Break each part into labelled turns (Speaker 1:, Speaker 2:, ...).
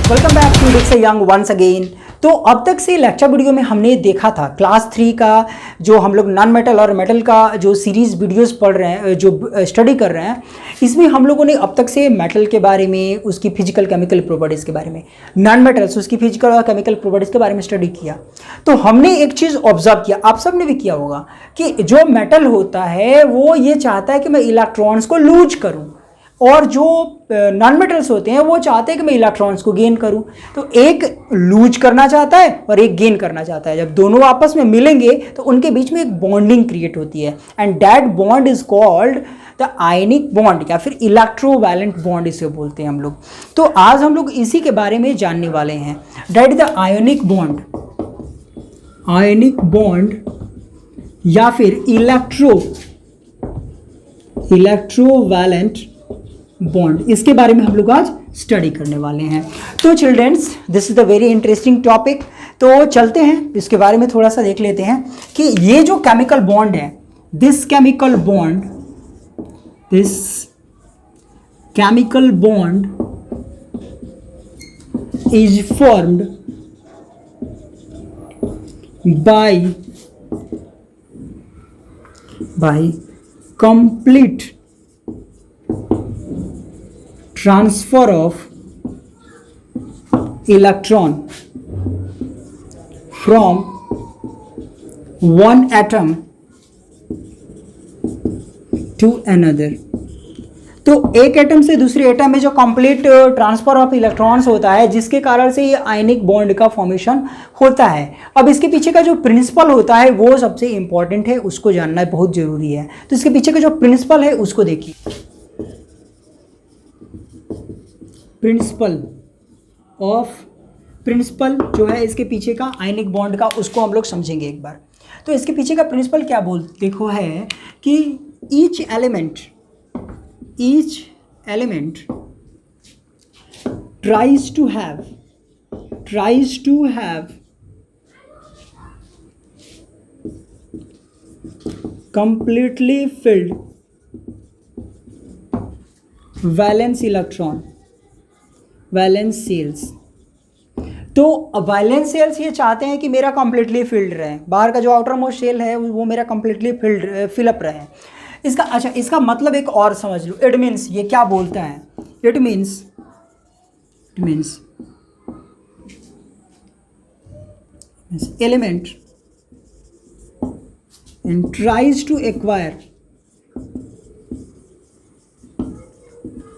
Speaker 1: Welcome back to Dix Young once again. तो अब तक से लेक्चर वीडियो में हमने देखा था क्लास 3 का जो हम लोग नॉन मेटल और मेटल का जो सीरीज़ वीडियोस पढ़ रहे हैं, जो स्टडी कर रहे हैं, इसमें हम लोगों ने अब तक से मेटल के बारे में, उसकी फिजिकल केमिकल प्रॉपर्टीज़ के बारे में, नॉन मेटल्स उसकी फिजिकल और केमिकल प्रॉपर्टीज़ के बारे में स्टडी किया। तो हमने एक चीज़ ऑब्जर्व किया, आप सब ने भी किया होगा, कि जो मेटल होता है वो ये चाहता है कि मैं इलेक्ट्रॉन्स को लूज करूँ, और जो नॉन मेटल्स होते हैं वो चाहते हैं कि मैं इलेक्ट्रॉन्स को गेन करूं। तो एक लूज करना चाहता है और एक गेन करना चाहता है। जब दोनों आपस में मिलेंगे तो उनके बीच में एक बॉन्डिंग क्रिएट होती है, and that bond is called the ionic bond, या फिर इलेक्ट्रोवैलेंट बॉन्ड इसे बोलते हैं हम लोग। तो आज हम लोग इसी के बारे में जानने वाले हैं, that is the ionic bond, ionic bond या फिर इलेक्ट्रोवैलेंट बॉन्ड। इसके बारे में हम लोग आज स्टडी करने वाले हैं। तो childrens, this is the very interesting topic. तो चलते हैं इसके बारे में थोड़ा सा देख लेते हैं कि ये जो केमिकल बॉन्ड है, this chemical bond is formed by complete transfer of electron from one atom to another। तो एक एटम से दूसरे एटम में जो कंप्लीट ट्रांसफर ऑफ इलेक्ट्रॉन्स होता है, जिसके कारण से ये आयनिक बॉन्ड का फॉर्मेशन होता है। अब इसके पीछे का जो प्रिंसिपल होता है वो सबसे इंपॉर्टेंट है, उसको जानना बहुत जरूरी है। तो इसके पीछे का जो प्रिंसिपल है उसको देखिए। प्रिंसिपल जो है इसके पीछे का आयनिक बॉन्ड का, उसको हम लोग समझेंगे एक बार। तो इसके पीछे का प्रिंसिपल क्या देखो है कि each element tries to have completely filled valence electron, valence shells. तो वैलेंस सेल्स ये चाहते हैं कि मेरा कंप्लीटली फिल्ड रहे, बाहर का जो आउटर मोस्ट सेल है वो मेरा कंप्लीटली फिलअप रहे। इसका मतलब एक और समझ लो। इट मीन्स ये क्या बोलता है, it means element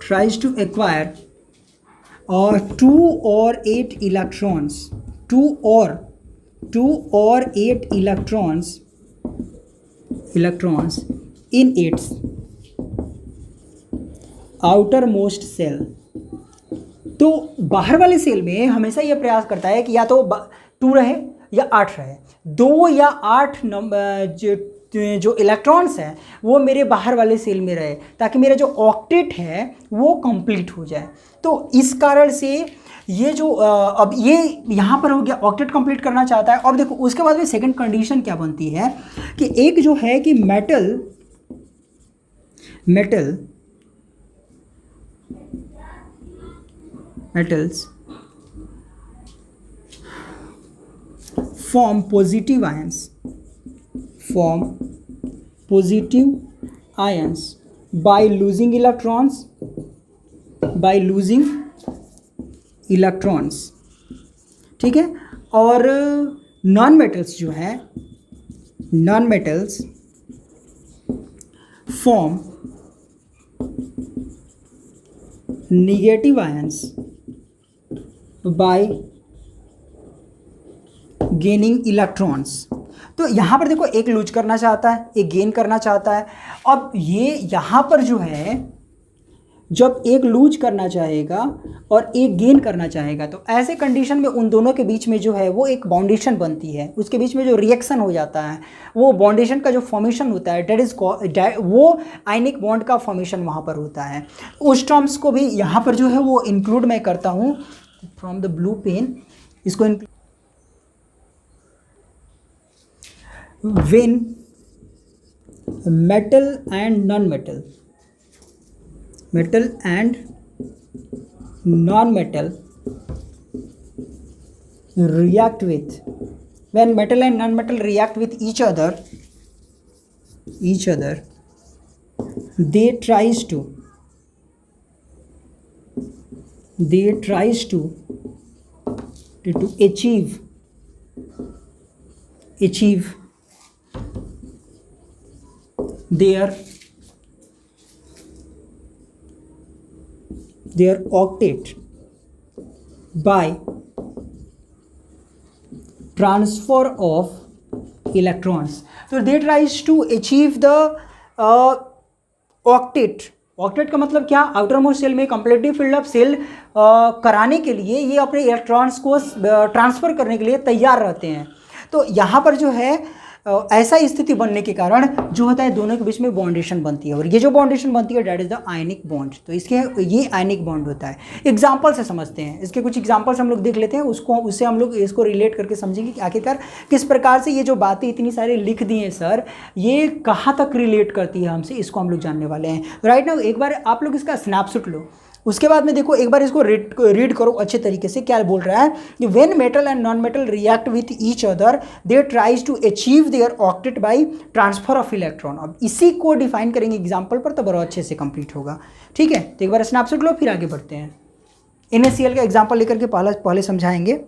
Speaker 1: tries to acquire or 2 or 8 electrons, 2 or 8 electrons in its outermost cell। तो बाहर वाले सेल में हमेशा यह प्रयास करता है कि या तो 2 रहे या 8 रहे, 2 या 8 नंबर जो इलेक्ट्रॉन्स हैं वो मेरे बाहर वाले सेल में रहे, ताकि मेरा जो ऑक्टेट है वो कंप्लीट हो जाए। तो इस कारण से ये जो अब ये यहाँ पर हो गया, ऑक्टेट कंप्लीट करना चाहता है। और देखो उसके बाद में सेकंड कंडीशन क्या बनती है कि एक जो है कि metals form positive ions by losing electrons, ठीक है। और non metals form negative ions bye gaining electrons. तो यहाँ पर देखो, एक लूज करना चाहता है, एक गेन करना चाहता है। अब ये यहाँ पर जो है, जब एक लूज करना चाहेगा और एक गेन करना चाहेगा, तो ऐसे कंडीशन में उन दोनों के बीच में जो है वो एक बाउंडेशन बनती है। उसके बीच में जो रिएक्शन हो जाता है, वो बाउंडेशन का जो फॉर्मेशन होता है, डेट इज वो आयनिक बॉन्ड का फॉर्मेशन वहाँ पर होता है। उस टर्म्स को भी यहाँ पर जो है वो इंक्लूड मैं करता हूँ फ्रॉम द ब्लू पेन। इसको when metal and non-metal react with, when metal and non-metal react with each other, they tries to achieve their octet by transfer of electrons. So they tries to achieve the octet. Octet का मतलब क्या, outer most shell में completely filled up cell कराने के लिए ये अपने electrons को ट्रांसफ़र करने के लिए तैयार रहते हैं। तो यहाँ पर जो है ऐसा स्थिति बनने के कारण जो होता है दोनों के बीच में बॉन्डेशन बनती है, और ये जो बॉन्डेशन बनती है that is the ionic bond. तो इसके ये आयनिक बॉन्ड होता है। एग्जाम्पल से समझते हैं, इसके कुछ एग्जाम्पल्स हम लोग देख लेते हैं, उससे हम लोग इसको रिलेट करके समझेंगे कि आखिरकार किस प्रकार से ये जो बातें इतनी सारी लिख दी हैं सर, ये कहाँ तक रिलेट करती है हमसे, इसको हम लोग जानने वाले हैं। राइट नाउ एक बार आप लोग इसका स्नैपशॉट लो, उसके बाद में देखो एक बार इसको रीड करो अच्छे तरीके से। क्या बोल रहा है कि when metal and non metal react with each other they tries to achieve their octet by transfer of electron. अब इसी को डिफाइन करेंगे एग्जांपल पर, तो बड़ा अच्छे से कंप्लीट होगा। ठीक है, तो एक बार स्नैपशॉट लो, फिर आगे बढ़ते हैं। NaCl का एग्जाम्पल लेकर के पहले समझाएंगे।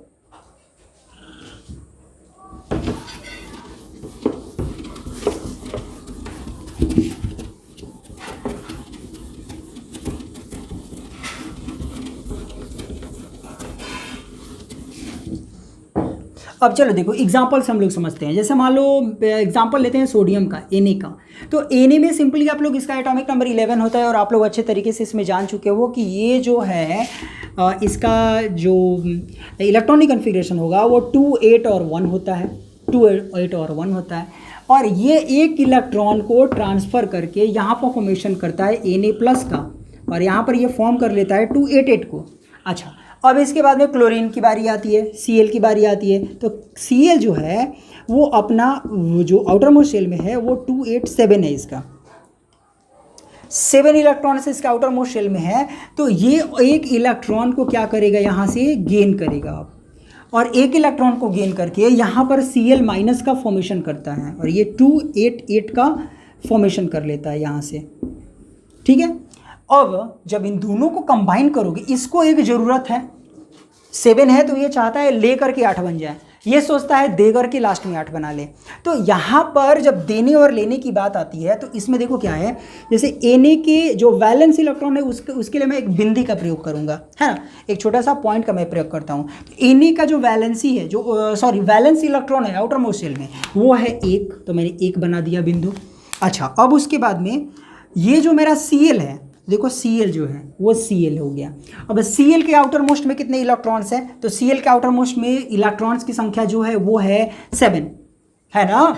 Speaker 1: अब चलो देखो एग्जाम्पल से हम लोग समझते हैं। जैसे मान लो एग्जाम्पल लेते हैं सोडियम का, Na का। तो Na में सिंपली आप लोग इसका एटॉमिक नंबर 11 होता है, और आप लोग अच्छे तरीके से इसमें जान चुके हो कि ये जो है इसका जो इलेक्ट्रॉनिक कन्फिग्रेशन होगा वो 2 8 और 1 होता है, 2 8 और 1 होता है। और ये एक इलेक्ट्रॉन को ट्रांसफ़र करके यहाँ पर फॉर्मेशन करता है Na+ का, और यहाँ पर ये फॉर्म कर लेता है 2 8 8 को। अच्छा, अब इसके बाद में क्लोरीन की बारी आती है, Cl की बारी आती है। तो Cl जो है वो अपना जो आउटर मोस्ट शेल में है वो 2 8 7 है, इसका 7 इलेक्ट्रॉन से इसका आउटर मोस्ट शेल में है। तो ये एक इलेक्ट्रॉन को क्या करेगा, यहाँ से गेन करेगा आप, और एक इलेक्ट्रॉन को गेन करके यहाँ पर Cl- का फॉर्मेशन करता है, और ये 2 8 8 का फॉर्मेशन कर लेता है यहाँ से। ठीक है, अब जब इन दोनों को कंबाइन करोगे, इसको एक ज़रूरत है, 7 है तो ये चाहता है ले करके 8 बन जाए, ये सोचता है दे करके लास्ट में 8 बना ले। तो यहाँ पर जब देने और लेने की बात आती है तो इसमें देखो क्या है, जैसे Na के जो वैलेंस इलेक्ट्रॉन है उसके लिए मैं एक बिंदी का प्रयोग करूँगा, है ना, एक छोटा सा पॉइंट का मैं प्रयोग करता हूँ। तो Na का जो वैलेंसी है, जो वैलेंस इलेक्ट्रॉन है आउटर मोस्ट शेल में, वो है 1, तो मैंने 1 बना दिया बिंदु। अच्छा, अब उसके बाद में ये जो मेरा Cl है, देखो Cl जो है वो Cl हो गया। अब Cl के आउटर मोस्ट में कितने इलेक्ट्रॉन्स हैं, तो Cl के आउटर मोस्ट में इलेक्ट्रॉन्स की संख्या जो है वो है 7, है ना,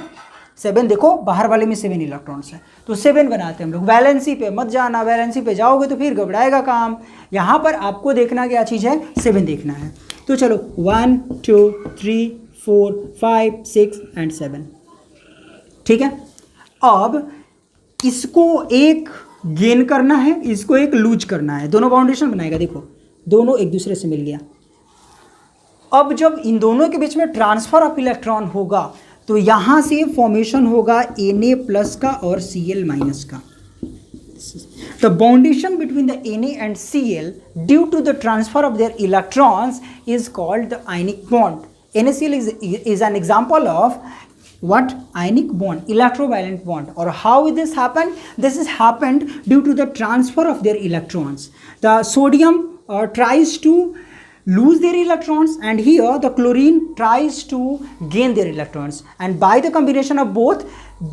Speaker 1: 7। देखो बाहर वाले में 7 इलेक्ट्रॉन्स हैं, तो 7 बनाते हैं हम लोग। वैलेंसी पे मत जाना, वैलेंसी पे जाओगे तो फिर घबराएगा काम। यहाँ पर आपको देखना क्या चीज़ है, 7 देखना है। तो चलो 1 2 3 4 5 6 एंड 7। ठीक है, अब इसको एक गेन करना है, इसको एक लूज करना है, दोनों बाउंडेशन बनाएगा। देखो दोनों एक दूसरे से मिल गया। अब जब इन दोनों के बीच में ट्रांसफर ऑफ इलेक्ट्रॉन होगा तो यहाँ से फॉर्मेशन होगा Na+ का और Cl- का। The bondation between the Na and Cl due to the transfer of their electrons is called the ionic bond. NaCl is an example of what? Ionic bond, electrovalent bond. Or how this happened? This has happened due to the transfer of their electrons. The sodium tries to lose their electrons, and here the chlorine tries to gain their electrons, and by the combination of both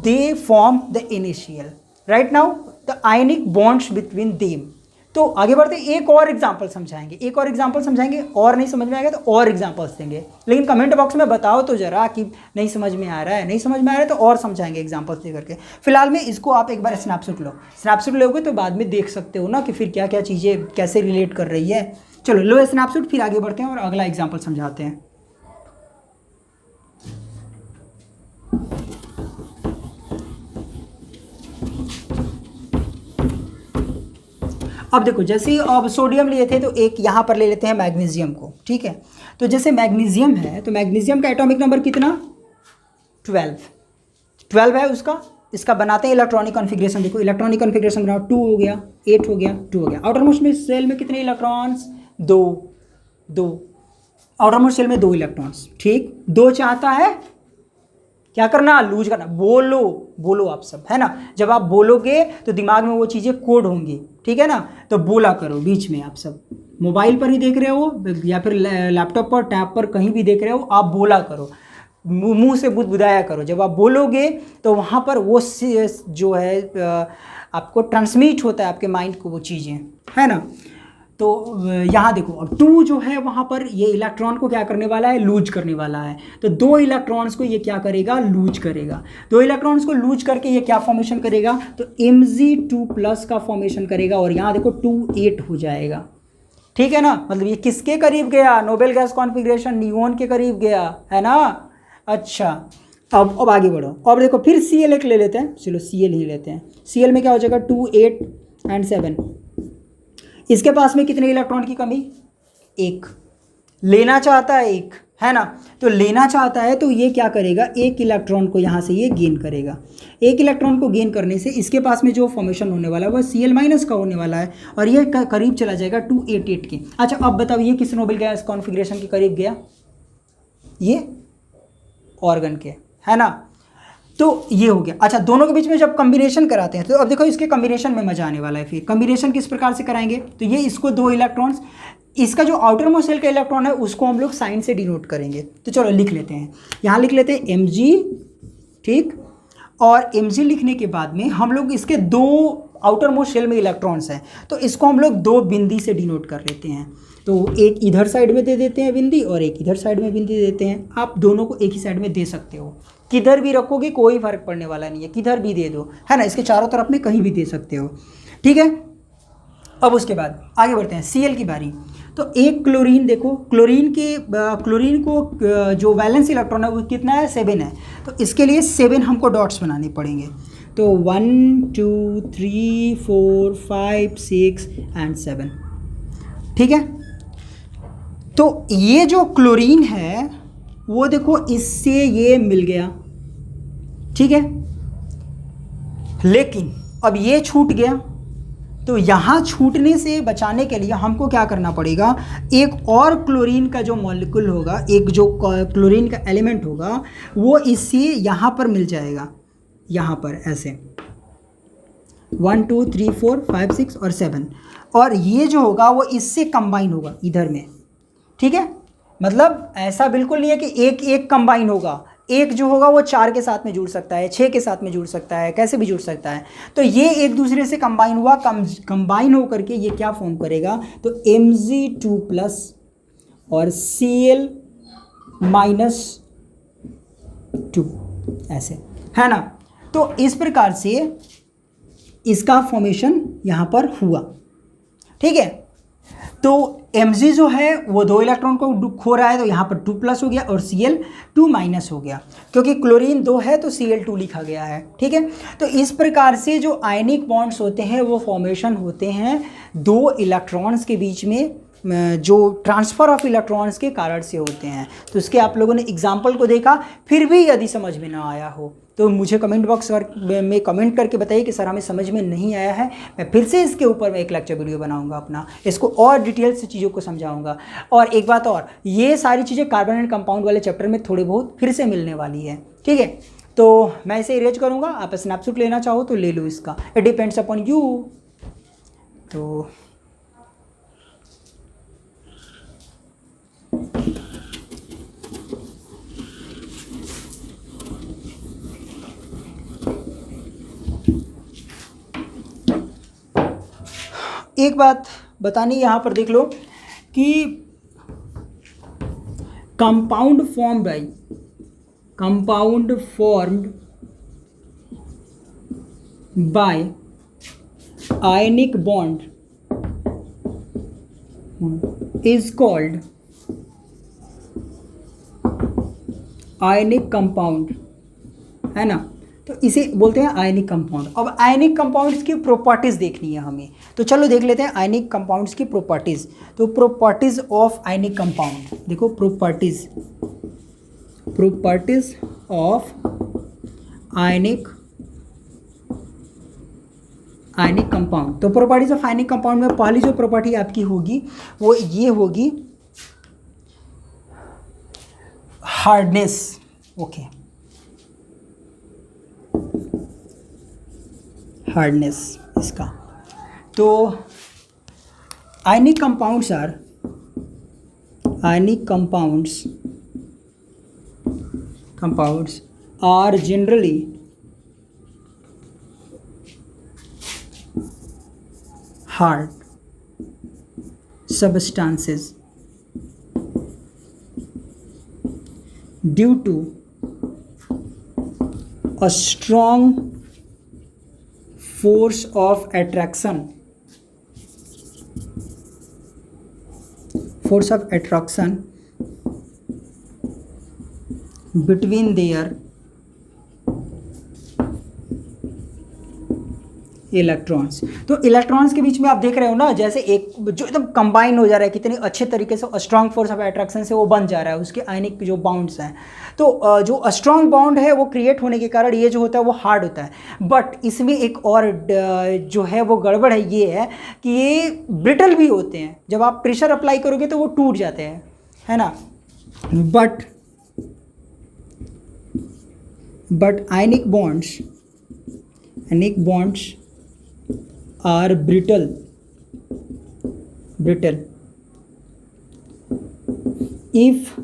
Speaker 1: they form the NaCl. Right now the ionic bonds between them. तो आगे बढ़ते एक और example समझाएंगे, और नहीं समझ में आएगा तो और एग्जाम्पल्स देंगे। लेकिन कमेंट बॉक्स में बताओ तो जरा कि नहीं समझ में आ रहा है, तो और समझाएंगे एग्जाम्पल्स दे करके। फिलहाल में इसको आप एक बार स्नैपशॉट लोगे तो बाद में देख सकते हो ना कि फिर क्या क्या चीज़ें कैसे रिलेट कर रही है। चलो लो स्नैपशॉट, फिर आगे बढ़ते हैं और अगला एग्जाम्पल समझाते हैं। अब देखो जैसे अब सोडियम लिए थे तो एक यहाँ पर ले लेते हैं मैग्नीशियम को, ठीक है। तो जैसे मैग्नीशियम है तो मैग्नीशियम का एटॉमिक नंबर कितना, 12 है उसका। इसका बनाते हैं इलेक्ट्रॉनिक कॉन्फ़िगरेशन, देखो इलेक्ट्रॉनिक कॉन्फ़िगरेशन बनाओ, 2 हो गया, 8 हो गया, 2 हो गया। आउटर मोस्ट में सेल में कितने इलेक्ट्रॉन्स, 2 आउटर मोस्ट सेल में 2 इलेक्ट्रॉन्स, ठीक। 2 चाहता है क्या करना, लूज करना। बोलो आप सब, है ना। जब आप बोलोगे तो दिमाग में वो चीज़ें कोड होंगी, ठीक है ना। तो बोला करो बीच में, आप सब मोबाइल पर ही देख रहे हो या फिर लैपटॉप पर, टैब पर, कहीं भी देख रहे हो, आप बोला करो, मुंह से बुदबुदाया करो। जब आप बोलोगे तो वहाँ पर वो जो है आपको ट्रांसमिट होता है आपके माइंड को वो चीज़ें, है ना। तो यहाँ देखो अब 2 जो है वहाँ पर ये इलेक्ट्रॉन को क्या करने वाला है, लूज करने वाला है। तो 2 इलेक्ट्रॉन्स को ये क्या करेगा, लूज करेगा। 2 इलेक्ट्रॉन्स को लूज करके ये क्या फॉर्मेशन करेगा, तो Mg2+ का फॉर्मेशन करेगा। और यहाँ देखो 2 8 हो जाएगा, ठीक है ना। मतलब ये किसके करीब गया, नोबेल गैस कॉन्फ़िगरेशन नियोन के करीब गया, है ना। अच्छा अब आगे बढ़ो। अब देखो फिर Cl एक ले लेते हैं, चलो Cl ही लेते हैं। Cl में क्या हो जाएगा, 2 8 एंड 7। इसके पास में कितने इलेक्ट्रॉन की कमी, 1। लेना चाहता है 1, है ना। तो लेना चाहता है तो ये क्या करेगा, 1 इलेक्ट्रॉन को यहाँ से ये गेन करेगा। 1 इलेक्ट्रॉन को गेन करने से इसके पास में जो फॉर्मेशन होने वाला है वह Cl- का होने वाला है और ये करीब चला जाएगा 288 के। अच्छा अब बताओ ये किस नोबेल गैस कॉन्फ़िगरेशन के करीब गया, ये ऑर्गन के, है ना। तो ये हो गया। अच्छा दोनों के बीच में जब कॉम्बिनेशन कराते हैं तो अब देखो इसके कॉम्बिनेशन में मजा आने वाला है। फिर कॉम्बिनेशन किस प्रकार से कराएंगे, तो ये इसको 2 इलेक्ट्रॉन्स, इसका जो आउटर मोस्ट शेल का इलेक्ट्रॉन है उसको हम लोग साइन से डिनोट करेंगे। तो चलो लिख लेते हैं, यहाँ लिख लेते हैं Mg, ठीक। और Mg लिखने के बाद में हम लोग इसके 2 आउटर मोस्ट शेल में इलेक्ट्रॉन्स हैं तो इसको हम लोग 2 बिंदी से डिनोट कर लेते हैं। तो एक इधर साइड में दे देते हैं बिंदी और एक इधर साइड में बिंदी देते हैं। आप दोनों को एक ही साइड में दे सकते हो, किधर भी रखोगे कोई फर्क पड़ने वाला नहीं है, किधर भी दे दो, है ना। इसके चारों तरफ में कहीं भी दे सकते हो, ठीक है। अब उसके बाद आगे बढ़ते हैं, Cl की बारी। तो एक क्लोरीन, देखो क्लोरीन को जो वैलेंस इलेक्ट्रॉन है वो कितना है, 7 है। तो इसके लिए 7 हमको डॉट्स बनाने पड़ेंगे। तो 1 2 3 4 5 6 एंड 7, ठीक है। तो ये जो क्लोरीन है वो देखो इससे ये मिल गया, ठीक है। लेकिन अब ये छूट गया तो यहाँ छूटने से बचाने के लिए हमको क्या करना पड़ेगा, एक और क्लोरीन का जो मॉलिक्यूल होगा, एक जो क्लोरीन का एलिमेंट होगा वो इससे यहाँ पर मिल जाएगा, यहाँ पर ऐसे 1 2 3 4 5 6 और 7। और ये जो होगा वो इससे कंबाइन होगा इधर में, ठीक है। मतलब ऐसा बिल्कुल नहीं है कि एक एक कंबाइन होगा, एक जो होगा वो 4 के साथ में जुड़ सकता है, 6 के साथ में जुड़ सकता है, कैसे भी जुड़ सकता है। तो ये एक दूसरे से कंबाइन हुआ, कंबाइन हो करके ये क्या फॉर्म करेगा, तो Mg2+ और Cl-2 ऐसे, है ना। तो इस प्रकार से इसका फॉर्मेशन यहाँ पर हुआ, ठीक है। तो Mg जो है वो 2 इलेक्ट्रॉन को खो रहा है तो यहाँ पर 2+ हो गया और Cl2- हो गया, क्योंकि क्लोरीन 2 है तो Cl2 लिखा गया है, ठीक है। तो इस प्रकार से जो आयनिक बॉन्ड्स होते हैं वो फॉर्मेशन होते हैं 2 इलेक्ट्रॉन्स के बीच में, जो ट्रांसफ़र ऑफ इलेक्ट्रॉन्स के कारण से होते हैं। तो इसके आप लोगों ने एग्जाम्पल को देखा, फिर भी यदि समझ में ना आया हो तो मुझे कमेंट बॉक्स में कमेंट करके बताइए कि सर हमें समझ में नहीं आया है। मैं फिर से इसके ऊपर में एक लेक्चर वीडियो बनाऊंगा अपना, इसको और डिटेल से चीज़ों को समझाऊंगा। और एक बात और, ये सारी चीज़ें कार्बन एंड कंपाउंड वाले चैप्टर में थोड़ी बहुत फिर से मिलने वाली है, ठीक है। तो मैं इसे इरेज करूँगा, आप स्नैपशॉट लेना चाहो तो ले लो इसका, इट डिपेंड्स अपॉन यू। तो एक बात बतानी यहाँ पर देख लो कि compound formed by ionic bond is called ionic compound, है ना। तो इसे बोलते हैं आयनिक कंपाउंड। अब आयनिक कंपाउंड्स की प्रॉपर्टीज़ देखनी है हमें, तो चलो देख लेते हैं आयनिक कंपाउंड्स की प्रॉपर्टीज़। तो प्रॉपर्टीज़ ऑफ आयनिक कंपाउंड देखो, प्रॉपर्टीज़ ऑफ आयनिक कंपाउंड। तो प्रॉपर्टीज ऑफ आयनिक कंपाउंड में पहली जो प्रॉपर्टी आपकी होगी वो ये होगी हार्डनेस। ओके, हार्डनेस इसका। तो ionic compounds are generally hard substances due to a strong force of attraction between their electrons. तो इलेक्ट्रॉन्स के बीच में आप देख रहे हो ना, जैसे एक जो एकदम कंबाइन हो जा रहा है, कितनी अच्छे तरीके से स्ट्रॉन्ग फोर्स ऑफ अट्रैक्शन से वो बन जा रहा है, उसके आयनिक जो बाउंड्स हैं। तो जो स्ट्रॉन्ग बाउंड है वो क्रिएट होने के कारण ये जो होता है वो हार्ड होता है। बट इसमें एक और जो है वो गड़बड़ है, ये है कि ये ब्रिटल भी होते हैं। जब आप प्रेशर अप्लाई करोगे तो वो टूट जाते हैं, है ना। But ionic bonds are brittle if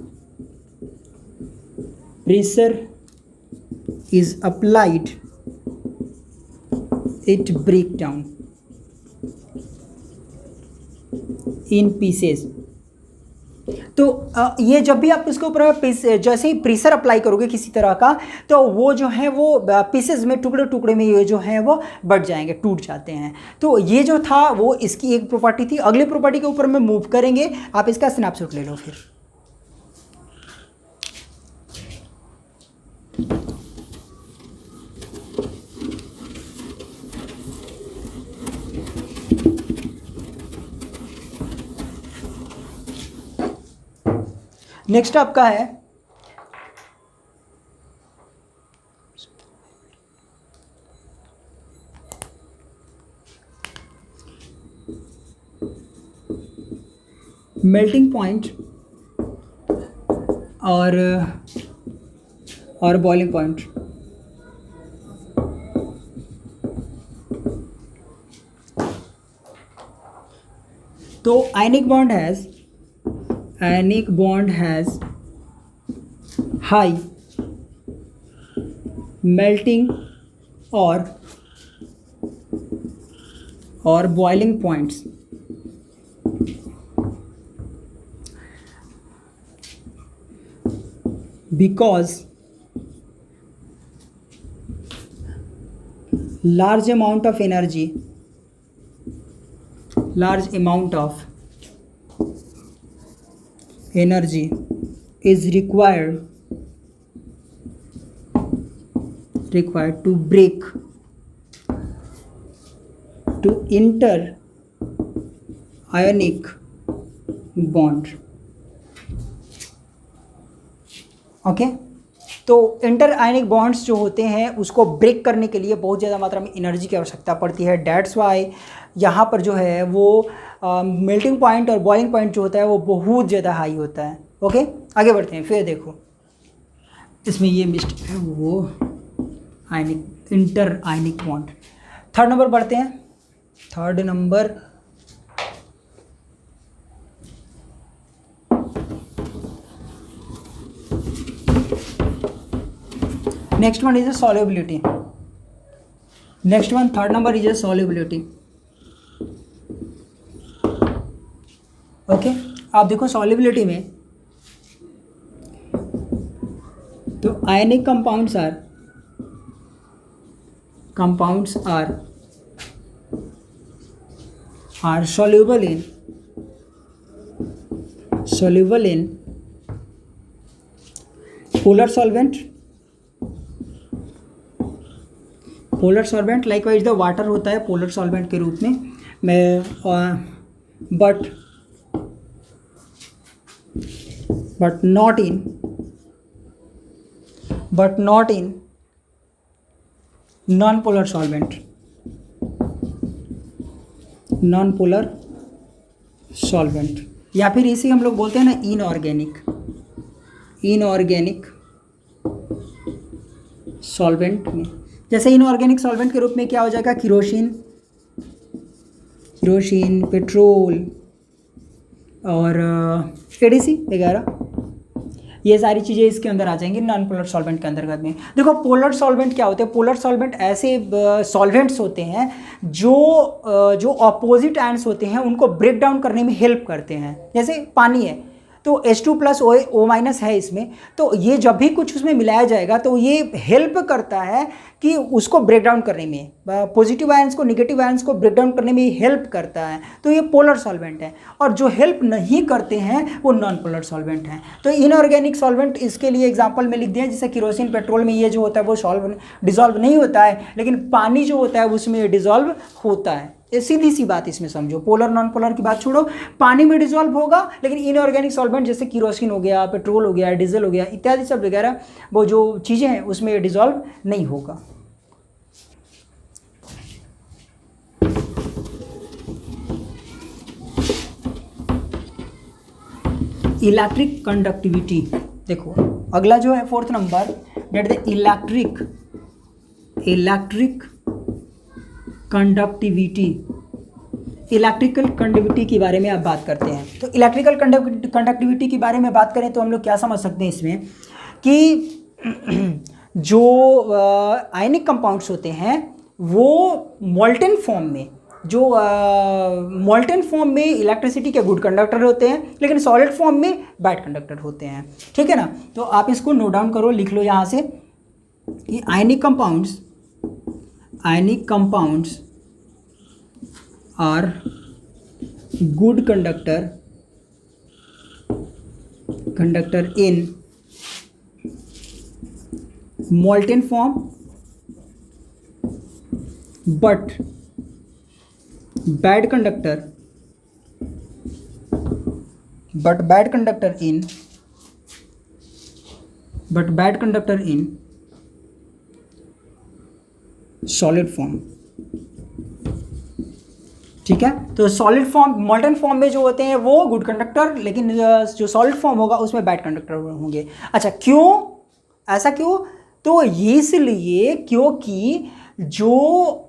Speaker 1: pressure is applied, it break down in pieces। तो ये जब भी आप इसके ऊपर जैसे ही प्रेशर अप्लाई करोगे किसी तरह का, तो वो जो है वो पीसेस में, टुकड़े टुकड़े में ये जो है वो बढ़ जाएंगे, टूट जाते हैं। तो ये जो था वो इसकी एक प्रॉपर्टी थी। अगली प्रॉपर्टी के ऊपर में मूव करेंगे, आप इसका स्नैपशॉट ले लो फिर। नेक्स्ट आपका है मेल्टिंग पॉइंट और बॉइलिंग पॉइंट। तो आयनिक bond has high melting or boiling points because large amount of energy is required to break to inter ionic bond। Okay, तो इंटर आयनिक बॉन्ड्स जो होते हैं उसको ब्रेक करने के लिए बहुत ज़्यादा मात्रा में एनर्जी की आवश्यकता पड़ती है। डैट्स वाई यहाँ पर जो है वो मेल्टिंग पॉइंट और बॉइलिंग पॉइंट जो होता है वो बहुत ज़्यादा हाई होता है। ओके, आगे बढ़ते हैं। फिर देखो इसमें ये मिस्टेक है, वो inter ionic bond. Third number बढ़ते हैं। Third number next one is a solubility. Third number is a solubility. Okay, आप देखो सॉल्युबिलिटी में तो ionic compounds are soluble in polar solvent polar solvent likewise the water होता है polar solvent के रूप में but not in non polar solvent, या फिर इसे हम लोग बोलते हैं ना इनऑर्गेनिक सॉल्वेंट में। जैसे इनऑर्गेनिक सॉल्वेंट के रूप में क्या हो जाएगा, किरोसिन, पेट्रोल और एडीसी वगैरह, ये सारी चीज़ें इसके अंदर आ जाएंगी नॉन पोलर सॉल्वेंट के अंतर्गत में। देखो पोलर सॉल्वेंट क्या होते हैं, पोलर सॉल्वेंट ऐसे सॉल्वेंट्स होते हैं जो अपोजिट आयंस होते हैं उनको ब्रेक डाउन करने में हेल्प करते हैं। जैसे पानी है तो H2+ O- है इसमें, तो ये जब भी कुछ उसमें मिलाया जाएगा तो ये हेल्प करता है कि उसको ब्रेक डाउन करने में, पॉजिटिव आयंस को नेगेटिव आयंस को ब्रेक डाउन करने में हेल्प करता है, तो ये पोलर सॉल्वेंट है। और जो हेल्प नहीं करते हैं वो नॉन पोलर सॉल्वेंट हैं। तो इनऑर्गेनिक सॉल्वेंट इसके लिए एग्जांपल में लिख दिया, जैसे किरोसिन, पेट्रोल में ये जो होता है वो डिजॉल्व नहीं होता है, लेकिन पानी जो होता है उसमें डिजॉल्व होता है। ये सीधी सी बात इसमें समझो, पोलर नॉन पोलर की बात छोड़ो, पानी में डिजॉल्व होगा, लेकिन इनऑर्गेनिक सॉल्वेंट जैसे किरोसिन हो गया, पेट्रोल हो गया, डीजल हो गया इत्यादि सब वगैरह वो जो चीज़ें हैं उसमें डिजॉल्व नहीं होगा। इलेक्ट्रिक कंडक्टिविटी, देखो अगला जो है 4th नंबर, that the electric conductivity. Electrical conductivity के बारे में आप बात करते हैं, तो इलेक्ट्रिकल कंडक्टिविटी के बारे में बात करें तो हम लोग क्या समझ सकते हैं इसमें कि जो आयनिक कंपाउंड्स होते हैं वो मोल्टेन फॉर्म में इलेक्ट्रिसिटी के गुड कंडक्टर होते हैं, लेकिन सॉलिड फॉर्म में बैड कंडक्टर होते हैं। ठीक है ना, तो आप इसको नोट डाउन करो, लिख लो यहाँ से कि ionic compounds are good conductor in molten form but bad conductor in solid form। ठीक है, तो सॉलिड फॉर्म, मोल्टेन फॉर्म में जो होते हैं वो गुड कंडक्टर, लेकिन जो सॉलिड फॉर्म होगा उसमें बैड कंडक्टर होंगे। अच्छा, क्यों ऐसा, क्यों? तो ये इसलिए क्योंकि जो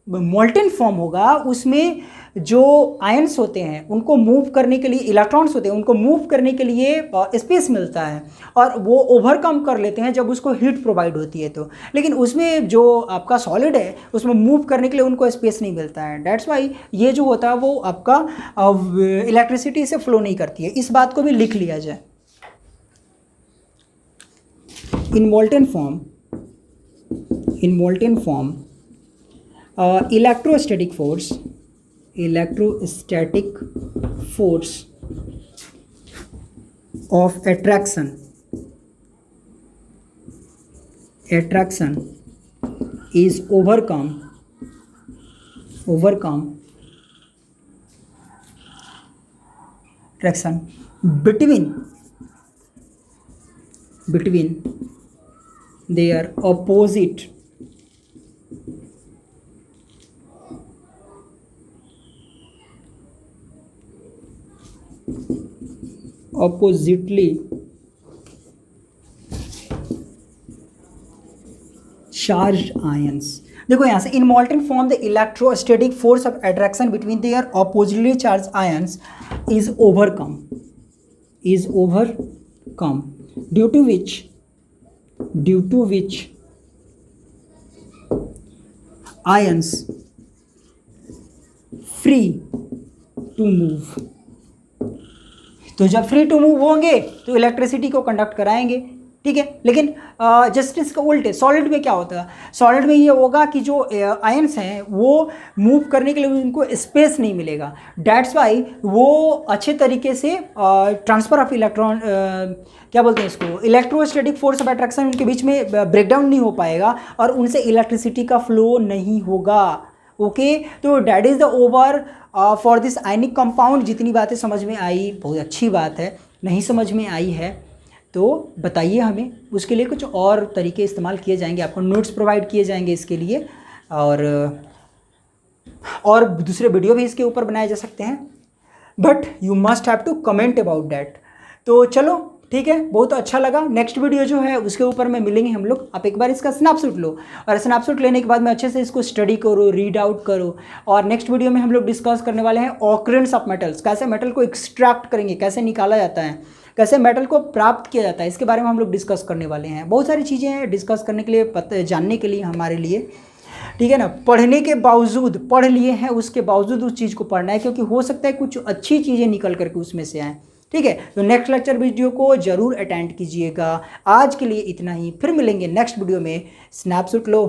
Speaker 1: मोल्टेन फॉर्म होगा उसमें जो आयंस होते हैं उनको मूव करने के लिए, इलेक्ट्रॉन्स होते हैं उनको मूव करने के लिए स्पेस मिलता है और वो ओवरकम कर लेते हैं जब उसको हीट प्रोवाइड होती है तो। लेकिन उसमें जो आपका सॉलिड है उसमें मूव करने के लिए उनको स्पेस नहीं मिलता है, डेट्स वाई ये जो होता है वो आपका इलेक्ट्रिसिटी से फ्लो नहीं करती है। इस बात को भी लिख लिया जाए। In molten form, electrostatic force of attraction is overcome attraction between their oppositely charged ions। देखो यहाँ से in molten form the electrostatic force of attraction between their oppositely charge ions is overcome due to which ions free to move। तो जब free to move होंगे तो electricity को conduct कराएंगे, ठीक है। लेकिन जस्ट इसका उल्टे सॉलिड में क्या होता है, सॉलिड में ये होगा कि जो आयंस हैं वो मूव करने के लिए उनको स्पेस नहीं मिलेगा, डैट्स वाई वो अच्छे तरीके से ट्रांसफ़र ऑफ इलेक्ट्रॉन, क्या बोलते हैं इसको, इलेक्ट्रोस्टैटिक फोर्स ऑफ अट्रैक्शन उनके बीच में ब्रेकडाउन नहीं हो पाएगा और उनसे इलेक्ट्रिसिटी का फ्लो नहीं होगा। ओके, तो that is the over for this ionic compound. जितनी बातें समझ में आई बहुत अच्छी बात है, नहीं समझ में आई है तो बताइए हमें, उसके लिए कुछ और तरीके इस्तेमाल किए जाएंगे, आपको नोट्स प्रोवाइड किए जाएंगे इसके लिए, और दूसरे वीडियो भी इसके ऊपर बनाए जा सकते हैं, but you must have to comment about that. तो चलो ठीक है, बहुत अच्छा लगा। नेक्स्ट वीडियो जो है उसके ऊपर में मिलेंगे हम लोग। आप एक बार इसका स्नैपशॉट लो और स्नैपशॉट लेने के बाद में अच्छे से इसको स्टडी करो, रीड आउट करो। और नेक्स्ट वीडियो में हम लोग डिस्कस करने वाले हैं ऑकरेंस ऑफ मेटल्स, कैसे मेटल को एक्सट्रैक्ट करेंगे, कैसे निकाला जाता है, कैसे मेटल को प्राप्त किया जाता है, इसके बारे में हम लोग डिस्कस करने वाले हैं। बहुत सारी चीज़ें हैं डिस्कस करने के लिए, जानने के लिए हमारे लिए, ठीक है ना। पढ़ने के बावजूद, पढ़ लिए हैं उसके बावजूद उस चीज़ को पढ़ना है, क्योंकि हो सकता है कुछ अच्छी चीज़ें निकल करके उसमें से आएँ, ठीक है। तो नेक्स्ट लेक्चर वीडियो को जरूर अटेंड कीजिएगा। आज के लिए इतना ही, फिर मिलेंगे नेक्स्ट वीडियो में। स्नैपशॉट लो,